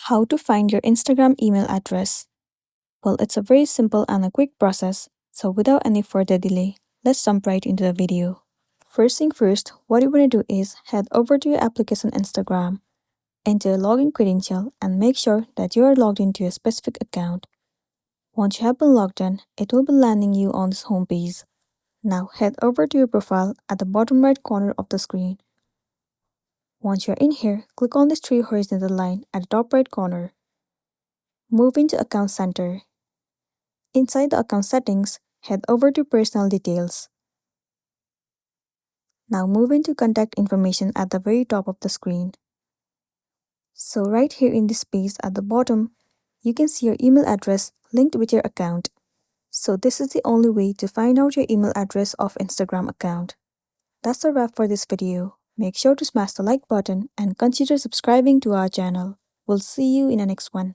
How to find your Instagram email address. Well, it's a very simple and a quick process, so without any further delay, let's jump right into the video. First thing first, what you want to do is head over to your application Instagram, enter your login credential, and make sure that you are logged into a specific account. Once you have been logged in, it will be landing you on this homepage. Now head over to your profile at the bottom right corner of the screen. Once you're in here, click on this three horizontal line at the top right corner. Move into Account Center. Inside the account settings, head over to Personal Details. Now move into Contact Information at the very top of the screen. So right here in this space at the bottom, you can see your email address linked with your account. So this is the only way to find out your email address of Instagram account. That's a wrap for this video. Make sure to smash the like button and consider subscribing to our channel. We'll see you in the next one.